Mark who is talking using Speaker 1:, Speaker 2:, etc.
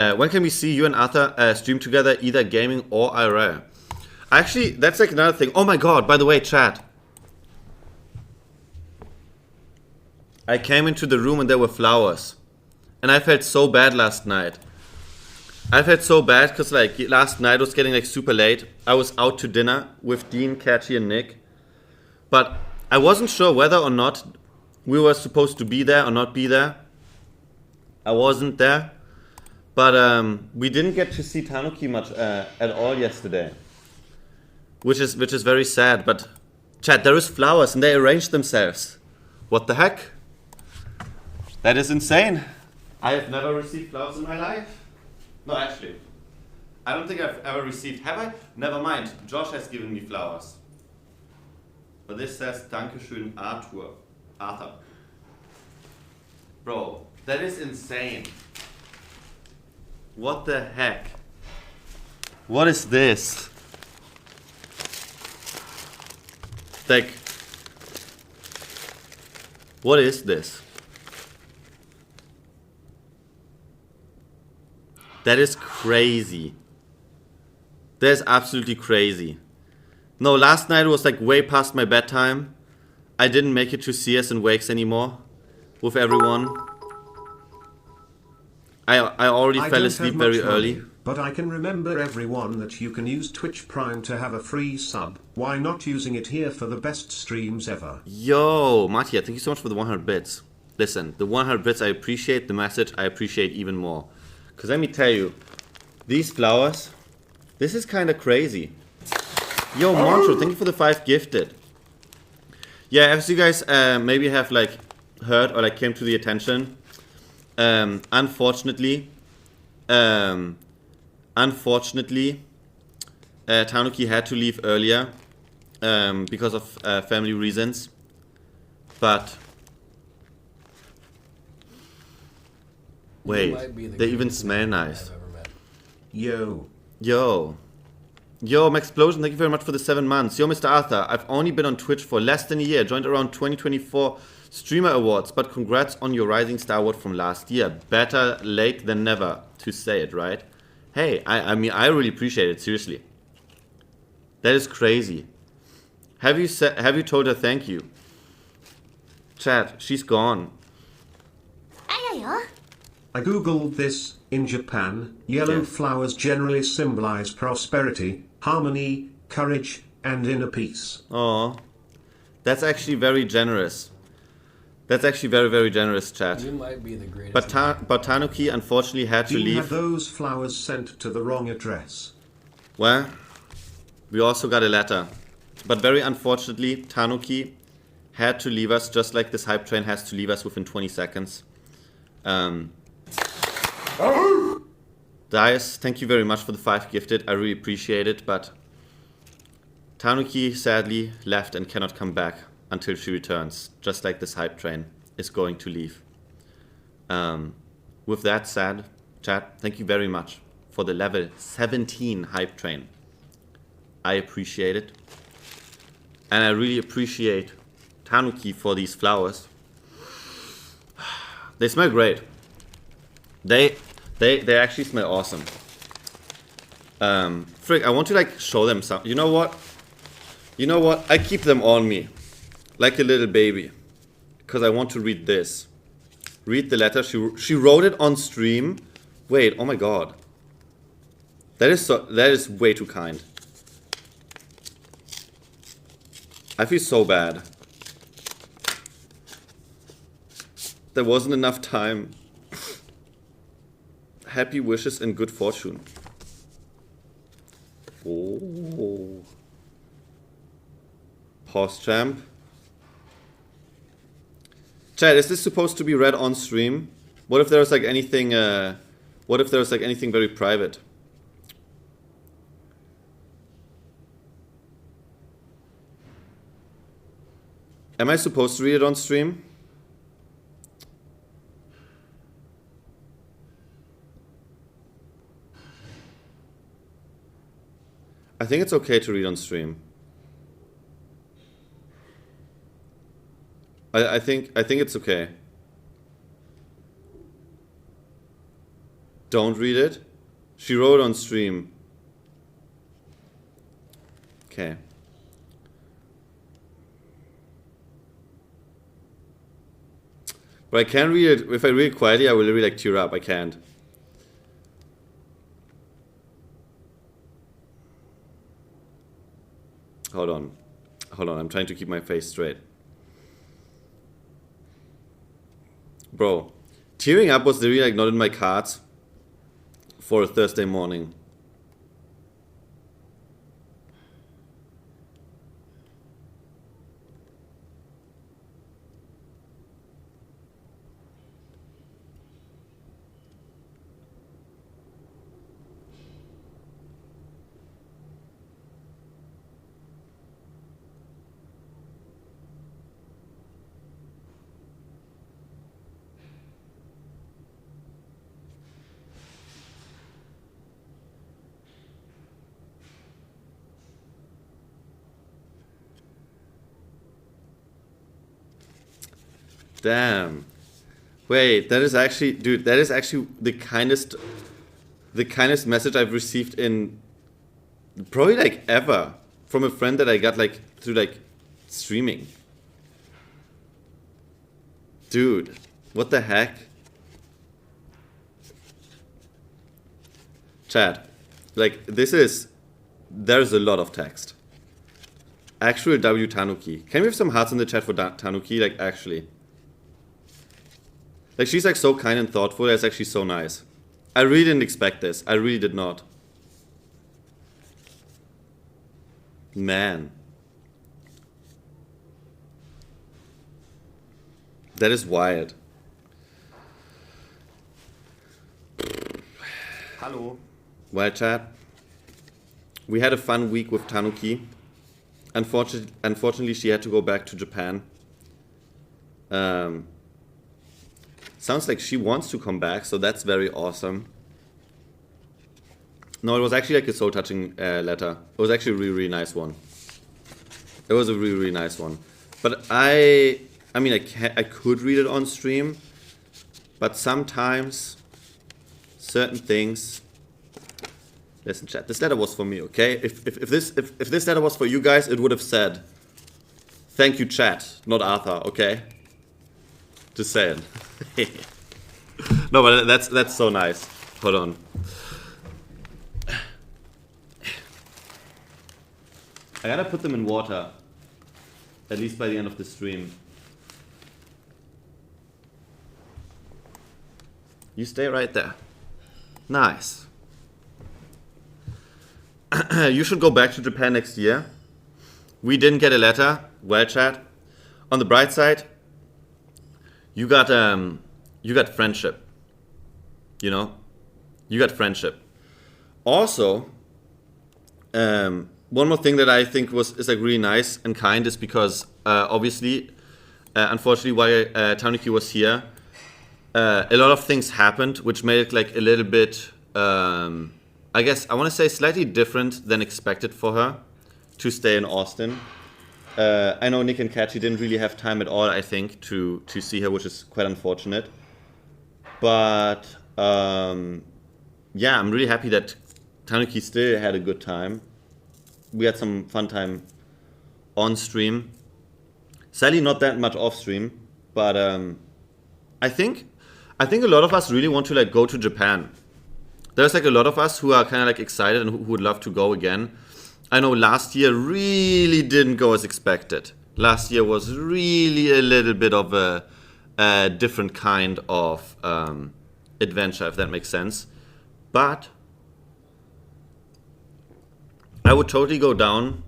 Speaker 1: When can we see you and Arthur stream together, either gaming or IRL? Actually, that's like another thing. Oh my god, by the way, chat. I came into the room and there were flowers. And I felt so bad last night. I felt so bad because like last night was getting like super late. I was out to dinner with Dean, Catchy and Nick. But I wasn't sure whether or not we were supposed to be there or not be there. I wasn't there. But we didn't get to see Tanuki much at all yesterday. Which is very sad. But chat, there is flowers and they arranged themselves. What the heck? That is insane. I have never received flowers in my life. No, actually. I don't think I've ever received. Have I? Never mind. Josh has given me flowers. But this says Dankeschön Arther. Bro, that is insane. What the heck? What is this? Like, what is this? That is crazy. That is absolutely crazy. No, last night was like way past my bedtime. I didn't make it to CS and Wakes anymore with everyone. I already fell asleep very early.
Speaker 2: But I can remember everyone that you can use Twitch Prime to have a free sub. Why not using it here for the best streams ever?
Speaker 1: Yo, Mattia, thank you so much for the 100 bits. Listen, the 100 bits I appreciate, the message I appreciate even more. Because let me tell you, these flowers, this is kind of crazy. Yo, Montro, thank you for the 5 gifted. Yeah, as you guys maybe have like heard or like came to the attention, unfortunately, Tanuki had to leave earlier because of family reasons. But wait, they even smell nice.
Speaker 2: Yo.
Speaker 1: Yo, Maxplosion, thank you very much for the 7 months. Yo, Misterarther, I've only been on Twitch for less than a year. Joined around 2024 Streamer Awards, but congrats on your Rising Star Award from last year. Better late than never, to say it, right? Hey, I mean, I really appreciate it, seriously. That is crazy. Have you told her thank you? Chat, she's gone.
Speaker 2: I googled this. In Japan, yellow flowers generally symbolize prosperity, harmony, courage, and inner peace.
Speaker 1: Oh, that's actually very generous. That's actually very, very generous, chat.
Speaker 3: You might be the greatest.
Speaker 1: But Tanuki unfortunately had to leave.
Speaker 2: Had those flowers sent to the wrong address.
Speaker 1: Well, we also got a letter. But very unfortunately, Tanuki had to leave us, just like this hype train has to leave us within 20 seconds. Dias, thank you very much for the 5 gifted. I really appreciate it, but Tanuki sadly left and cannot come back until she returns, just like this hype train is going to leave. With that said, chat, thank you very much for the level 17 hype train. I appreciate it. And I really appreciate Tanuki for these flowers. They smell great. They actually smell awesome. Frick, I want to like show them some. You know what? I keep them on me, like a little baby, because I want to read this. Read the letter. She wrote it on stream. Wait, oh my god. That is way too kind. I feel so bad. There wasn't enough time. Happy wishes and good fortune. Oh. Pause champ. Chat, is this supposed to be read on stream? What if there's like anything very private? Am I supposed to read it on stream? I think it's okay to read on stream. I think it's okay. Don't read it. She wrote on stream. Okay. But I can't read it. If I read it quietly, I will really like tear up. I can't. Hold on. Hold on. I'm trying to keep my face straight. Bro, tearing up was really like not in my cards for a Thursday morning. Damn. Wait, that is actually, dude, that is actually the kindest message I've received in probably like ever from a friend that I got like through like streaming. Dude, what the heck? Chat, like there's a lot of text. Actual W Tanuki. Can we have some hearts in the chat for Tanuki? Like actually. Like, she's like so kind and thoughtful. That's actually so nice. I really didn't expect this. I really did not. Man. That is wild.
Speaker 3: Hello.
Speaker 1: Well, chat. We had a fun week with Tanuki. Unfortunately, she had to go back to Japan. Sounds like she wants to come back, so that's very awesome. No, it was actually like a soul-touching letter. It was actually a really, really nice one. It was a really, really nice one. But I mean, I could read it on stream, but sometimes certain things. Listen, chat. This letter was for me, okay? If this letter was for you guys, it would have said, "Thank you, chat," not Arthur, okay? Just saying. No, but that's so nice. Hold on. I gotta put them in water. At least by the end of the stream. You stay right there. Nice. You should go back to Japan next year. We didn't get a letter. Well, chat. On the bright side, you got friendship. You know? You got friendship. Also, one more thing that I think is like really nice and kind is because obviously, unfortunately, while Tanuki was here, a lot of things happened which made it like a little bit, I guess I want to say slightly different than expected for her to stay in Austin. I know Nick and Kachi didn't really have time at all, I think, to see her, which is quite unfortunate. But yeah, I'm really happy that Tanuki still had a good time. We had some fun time on stream. Sadly, not that much off stream, but I think a lot of us really want to like go to Japan. There's like a lot of us who are kind of like excited and who would love to go again. I know last year really didn't go as expected. Last year was really a little bit of a different kind of adventure, if that makes sense. But I would totally go down